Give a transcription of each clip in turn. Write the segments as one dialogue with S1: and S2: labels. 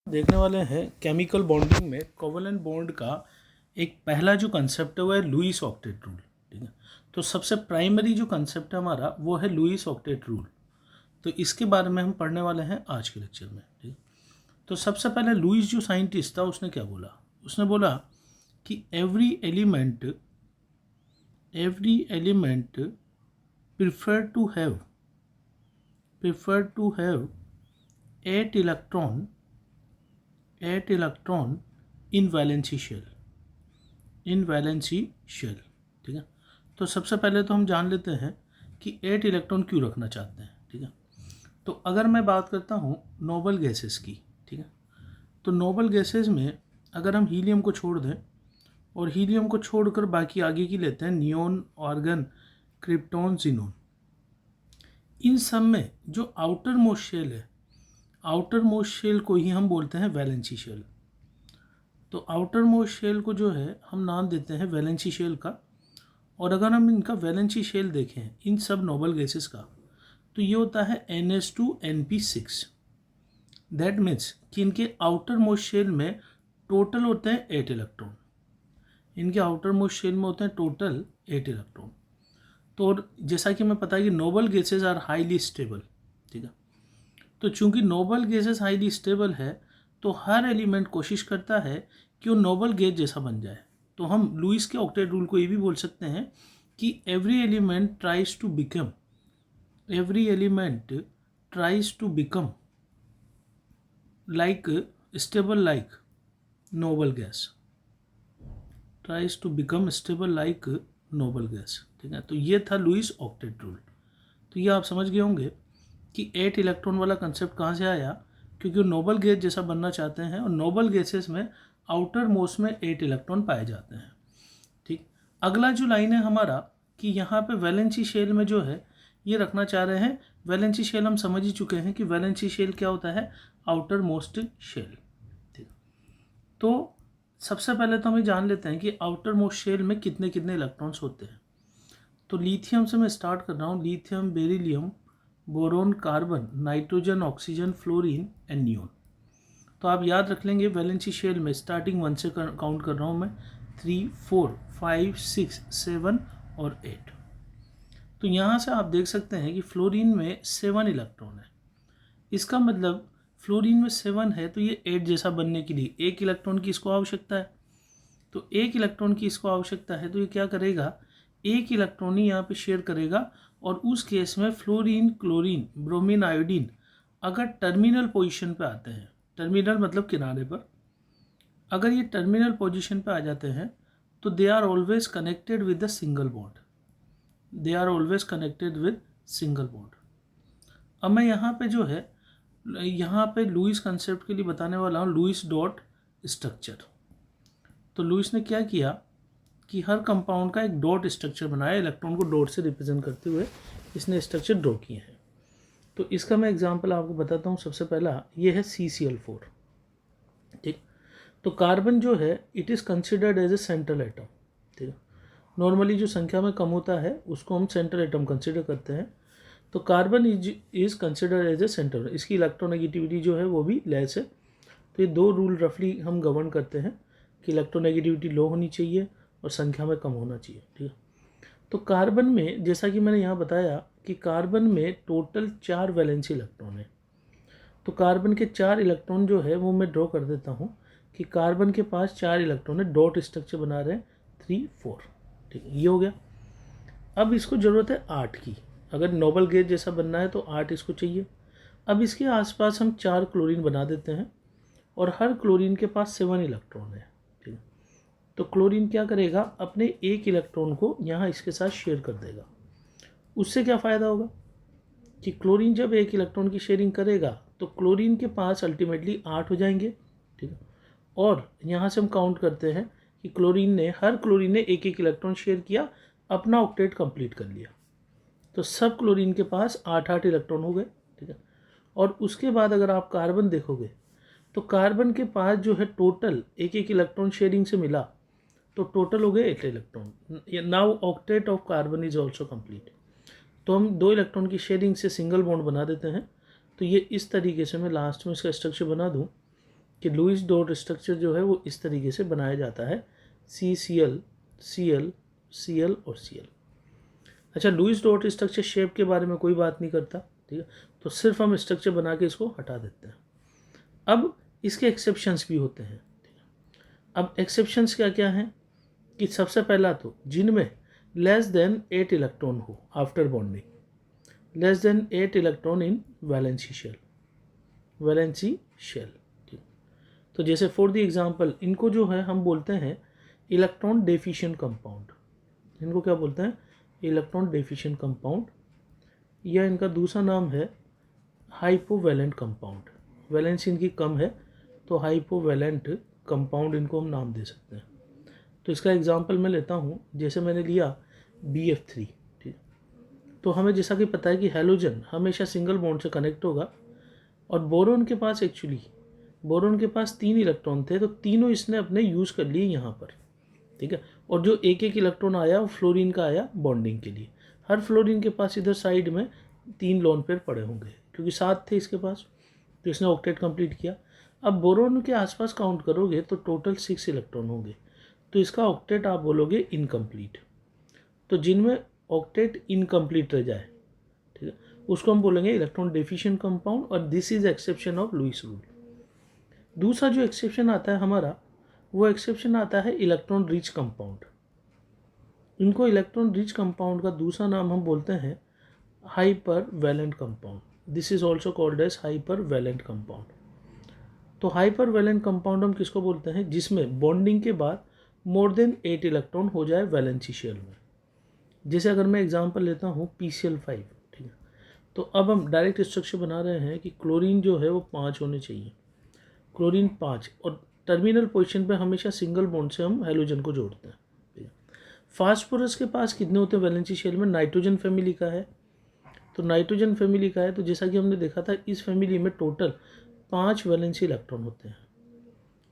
S1: देखने वाले हैं केमिकल बॉन्डिंग में कोवेलेंट बॉन्ड का एक पहला जो कंसेप्ट है वो है लुईस ऑक्टेट रूल। ठीक है, तो सबसे प्राइमरी जो कंसेप्ट है हमारा वो है लुईस ऑक्टेट रूल। तो इसके बारे में हम पढ़ने वाले हैं आज के लेक्चर में। ठीक, तो सबसे पहले लुईस जो साइंटिस्ट था उसने क्या बोला, उसने बोला कि every element prefer to have 8 electron in valency shell. ठीक है, तो सबसे पहले तो हम जान लेते हैं कि 8 इलेक्ट्रॉन क्यों रखना चाहते हैं। ठीक है, तो अगर मैं बात करता हूँ नोबल गैसेस की, ठीक है, तो नोबल गैसेस में अगर हम हीलियम को छोड़ दें और हीलियम को छोड़कर बाकी आगे की लेते हैं, नियोन, आर्गन, क्रिप्टॉन, जिनोन, इन सब में जो आउटर मोस्ट शेल है, आउटर मोस्ट शेल को ही हम बोलते हैं वैलेंसी शेल। तो आउटर मोस्ट शेल को जो है हम नाम देते हैं वैलेंसी शेल का। और अगर हम इनका वैलेंसी शेल देखें इन सब नोबल गैसेस का, तो ये होता है NH2NP6। दैट मीन्स कि इनके आउटर मोस्ट शेल में टोटल होते हैं 8 इलेक्ट्रॉन। इनके आउटर मोस्ट शेल में होते हैं टोटल 8 इलेक्ट्रॉन। तो जैसा कि हमें पता है कि noble gases are highly stable. ठीक है, तो चूंकि नोबल गैसेस हाईली स्टेबल है तो हर एलिमेंट कोशिश करता है कि वो नोबल गैस जैसा बन जाए। तो हम लुईस के ऑक्टेट रूल को ये भी बोल सकते हैं कि every element tries to become like stable like noble gas. ठीक है, तो ये था लुईस ऑक्टेट रूल। तो ये आप समझ गए होंगे कि 8 इलेक्ट्रॉन वाला कंसेप्ट कहाँ से आया, क्योंकि वो नोबल गैस जैसा बनना चाहते हैं और नोबल गैसेस में आउटर मोस्ट में 8 इलेक्ट्रॉन पाए जाते हैं। ठीक, अगला जो लाइन है हमारा कि यहाँ पे वैलेंसी शेल में जो है ये रखना चाह रहे हैं। वैलेंसी शेल हम समझ ही चुके हैं कि वैलेंसी शेल क्या होता है, आउटर मोस्ट शेल। ठीक, तो सबसे पहले तो हम जान लेते हैं कि आउटर मोस्ट शेल में कितने कितने इलेक्ट्रॉन्स होते हैं। तो लिथियम से मैं स्टार्ट कर रहा हूँ। Lithium, beryllium, boron, carbon, nitrogen, oxygen, fluorine and neon. तो आप याद रख लेंगे वैलेंसी शेल में स्टार्टिंग 1 से काउंट कर रहा हूँ मैं, 3, 4, 5, 6, 7 और 8। तो यहाँ से आप देख सकते हैं कि फ्लोरीन में 7 इलेक्ट्रॉन है। इसका मतलब फ्लोरीन में 7 है तो ये 8 जैसा बनने के लिए 1 इलेक्ट्रॉन की इसको आवश्यकता है। तो 1 इलेक्ट्रॉन की इसको आवश्यकता है तो ये क्या करेगा, 1 इलेक्ट्रॉन ही यहाँ पे शेयर करेगा। और उस केस में फ्लोरीन, क्लोरीन, ब्रोमीन, आयोडीन अगर टर्मिनल पोजीशन पे आते हैं, टर्मिनल मतलब किनारे पर, अगर ये टर्मिनल पोजीशन पे आ जाते हैं तो they are always connected with the single bond. अब मैं यहाँ पे जो है यहाँ पे लुईस कंसेप्ट के लिए बताने वाला हूँ लुईस डॉट स्ट्रक्चर। तो लुईस ने क्या किया कि हर कंपाउंड का एक डॉट स्ट्रक्चर बनाया, इलेक्ट्रॉन को डॉट से रिप्रेजेंट करते हुए इसने स्ट्रक्चर ड्रॉ किए हैं। तो इसका मैं एग्जांपल आपको बताता हूँ। सबसे पहला ये है CCl4। ठीक, तो कार्बन जो है it is considered as a central atom. ठीक है, नॉर्मली जो संख्या में कम होता है उसको हम सेंट्रल एटम कंसिडर करते हैं। तो carbon is considered as a central, इसकी इलेक्ट्रोनेगेटिविटी जो है वो भी लेस है। तो ये 2 रूल रफली हम गवर्न करते हैं कि इलेक्ट्रोनेगेटिविटी लो होनी चाहिए और संख्या में कम होना चाहिए। ठीक है, तो कार्बन में जैसा कि मैंने यहाँ बताया कि कार्बन में टोटल 4 वैलेंसी इलेक्ट्रॉन है। तो कार्बन के 4 इलेक्ट्रॉन जो है वो मैं ड्रॉ कर देता हूँ कि कार्बन के पास 4 इलेक्ट्रॉन है, डॉट स्ट्रक्चर बना रहे हैं 3, 4। ठीक है, ये हो गया। अब इसको ज़रूरत है 8 की, अगर नोबल गैस जैसा बनना है तो 8 इसको चाहिए। अब इसके आसपास हम 4 क्लोरीन बना देते हैं और हर क्लोरीन के पास 7 इलेक्ट्रॉन है। ठीक है, तो क्लोरीन क्या करेगा, अपने 1 इलेक्ट्रॉन को यहाँ इसके साथ शेयर कर देगा। उससे क्या फ़ायदा होगा कि क्लोरीन जब 1 इलेक्ट्रॉन की शेयरिंग करेगा तो क्लोरीन के पास अल्टीमेटली 8 हो जाएंगे। ठीक है, और यहाँ से हम काउंट करते हैं कि हर क्लोरीन ने 1 इलेक्ट्रॉन शेयर किया, अपना ऑक्टेट कंप्लीट कर लिया। तो सब क्लोरीन के पास 8 इलेक्ट्रॉन हो गए। ठीक है, और उसके बाद अगर आप कार्बन देखोगे तो कार्बन के पास जो है टोटल 1 इलेक्ट्रॉन शेयरिंग से मिला तो टोटल हो गए 8 electron. Now octet of carbon is also complete. तो हम 2 इलेक्ट्रॉन की शेयरिंग से सिंगल बॉन्ड बना देते हैं। तो ये इस तरीके से मैं लास्ट में इसका स्ट्रक्चर बना दूँ कि लुईस डॉट स्ट्रक्चर जो है वो इस तरीके से बनाया जाता है, CCl Cl Cl और Cl। अच्छा, लुईस डॉट स्ट्रक्चर शेप के बारे में कोई बात नहीं करता, ठीक है, तो सिर्फ हम स्ट्रक्चर बना के इसको हटा देते हैं। अब इसके एक्सेप्शंस भी होते हैं, ठीक है। अब एक्सेप्शंस क्या क्या हैं कि सबसे पहला तो जिनमें लेस देन 8 इलेक्ट्रॉन हो after bonding, less than 8 electron in valency shell, ठीक। तो जैसे फॉर द एग्जांपल इनको जो है हम बोलते हैं इलेक्ट्रॉन डेफिशिएंट कंपाउंड। इनको क्या बोलते हैं? इलेक्ट्रॉन डेफिशिएंट कंपाउंड, या इनका दूसरा नाम है हाइपोवैलेंट कंपाउंड। वैलेंसी इनकी कम है तो हाइपोवैलेंट कंपाउंड इनको हम नाम दे सकते हैं। तो इसका एग्जांपल मैं लेता हूँ, जैसे मैंने लिया BF3, ठीक। तो हमें जैसा कि पता है कि हैलोजन हमेशा सिंगल बॉन्ड से कनेक्ट होगा, और बोरोन के पास एक्चुअली बोरोन के पास 3 इलेक्ट्रॉन थे, तो तीनों इसने अपने यूज़ कर लिए यहाँ पर, ठीक है। और जो एक एक इलेक्ट्रॉन आया वो फ्लोरीन का आया बॉन्डिंग के लिए। हर फ्लोरीन के पास इधर साइड में 3 लोन पेयर पड़े होंगे, क्योंकि 7 थे इसके पास, तो इसने ऑक्टेट कंप्लीट किया। अब बोरोन के आसपास काउंट करोगे तो टोटल 6 इलेक्ट्रॉन होंगे, तो इसका ऑक्टेट आप बोलोगे इनकम्प्लीट। तो जिनमें ऑक्टेट इनकम्प्लीट रह जाए, ठीक है, उसको हम बोलेंगे इलेक्ट्रॉन डेफिशिएंट कंपाउंड, और this is exception of Lewis rule. दूसरा जो एक्सेप्शन आता है हमारा, वो एक्सेप्शन आता है इलेक्ट्रॉन रिच कंपाउंड। इनको इलेक्ट्रॉन रिच कंपाउंड का दूसरा नाम हम बोलते हैं hyper valent compound. This is also called as hyper valent compound. तो हाइपर वैलेंट कंपाउंड हम किसको बोलते हैं? जिसमें बॉन्डिंग के बाद मोर देन 8 इलेक्ट्रॉन हो जाए वैलेंसी शेल में। जैसे अगर मैं एग्जांपल लेता हूँ PCl5, ठीक है, तो अब हम डायरेक्ट स्ट्रक्चर बना रहे हैं कि क्लोरीन जो है वो 5 होने चाहिए, क्लोरीन 5, और टर्मिनल पोजीशन पे हमेशा सिंगल बॉन्ड से हम हैलोजन को जोड़ते हैं, ठीक है। फास्फोरस के पास कितने होते हैं वैलेंसी शेल में? नाइट्रोजन फैमिली का है, तो नाइट्रोजन फैमिली का है, तो जैसा कि हमने देखा था इस फैमिली में टोटल 5 वैलेंसी इलेक्ट्रॉन होते हैं।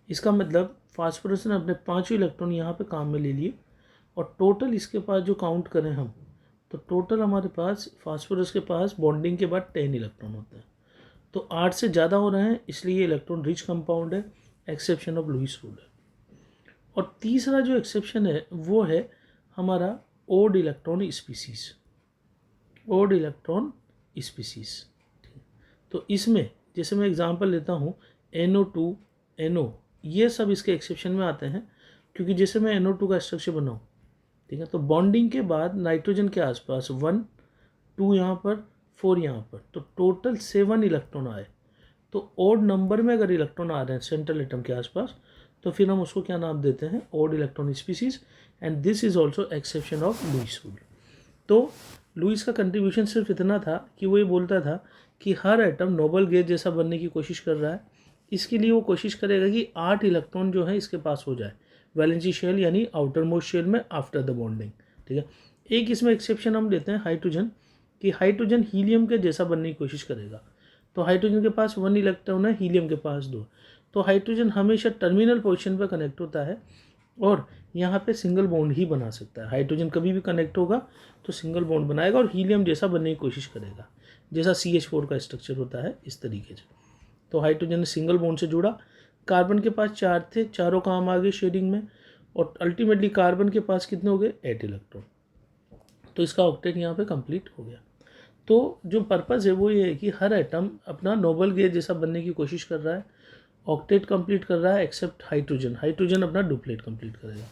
S1: इसका मतलब फास्फोरस ने अपने 5 इलेक्ट्रॉन यहाँ पे काम में ले लिए, और टोटल इसके पास जो काउंट करें हम, तो टोटल हमारे पास फास्फोरस के पास बॉन्डिंग के बाद 10 इलेक्ट्रॉन होते हैं। तो 8 से ज़्यादा हो रहे हैं, इसलिए इलेक्ट्रॉन रिच कंपाउंड है, एक्सेप्शन ऑफ लुईस रूल है। और तीसरा जो एक्सेप्शन है वो है हमारा odd electron species, odd electron species. तो इसमें जैसे मैं एग्जांपल लेता हूँ NO2, NO, ये सब इसके एक्सेप्शन में आते हैं, क्योंकि जैसे मैं NO2 का स्ट्रक्चर बनाऊँ, ठीक है, तो बॉन्डिंग के बाद नाइट्रोजन के आसपास 1, 2 यहाँ पर, 4 यहाँ पर, तो टोटल 7 इलेक्ट्रॉन आए। तो ओड नंबर में अगर इलेक्ट्रॉन आ रहे हैं सेंट्रल एटम के आसपास, तो फिर हम उसको क्या नाम देते हैं? Odd electron species, and this is also exception of Lewis rule. तो लुईस का कंट्रीब्यूशन सिर्फ इतना था कि वो ये बोलता था कि हर एटम नोबल गैस जैसा बनने की कोशिश कर रहा है, इसके लिए वो कोशिश करेगा कि 8 इलेक्ट्रॉन जो है इसके पास हो जाए वैलेंसी शेल यानी आउटर मोस्ट शेल में आफ्टर द बॉन्डिंग, ठीक है। एक इसमें एक्सेप्शन हम लेते हैं हाइड्रोजन, कि हाइड्रोजन हीलियम के जैसा बनने की कोशिश करेगा। तो हाइड्रोजन के पास 1 इलेक्ट्रॉन है, हीलियम के पास 2, तो हाइड्रोजन हमेशा टर्मिनल पोजीशन पर कनेक्ट होता है और यहाँ पे सिंगल बॉन्ड ही बना सकता है। हाइड्रोजन कभी भी कनेक्ट होगा तो सिंगल बॉन्ड बनाएगा और हीलियम जैसा बनने की कोशिश करेगा, जैसा CH4 का स्ट्रक्चर होता है इस तरीके से। तो हाइड्रोजन ने सिंगल बॉन्ड से जुड़ा, कार्बन के पास 4 थे, चारों काम आ गए शेडिंग में, और अल्टीमेटली कार्बन के पास कितने हो गए? 8 इलेक्ट्रॉन। तो इसका ऑक्टेट यहाँ पे कंप्लीट हो गया। तो जो पर्पज़ है वो ये है कि हर एटम अपना नोबल गैस जैसा बनने की कोशिश कर रहा है, ऑक्टेट कंप्लीट कर रहा है, एक्सेप्ट हाइड्रोजन। हाइड्रोजन अपना डुप्लेट कंप्लीट करेगा,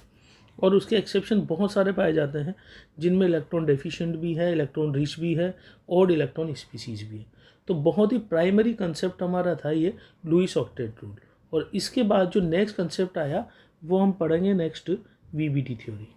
S1: और उसके एक्सेप्शन बहुत सारे पाए जाते हैं, जिनमें इलेक्ट्रॉन डेफिशिएंट भी है, इलेक्ट्रॉन रिच भी है, और इलेक्ट्रॉन स्पीसीज भी है। तो बहुत ही प्राइमरी कंसेप्ट हमारा था ये लुईस ऑक्टेट रूल। और इसके बाद जो नेक्स्ट कंसेप्ट आया वो हम पढ़ेंगे नेक्स्ट VBT थ्योरी।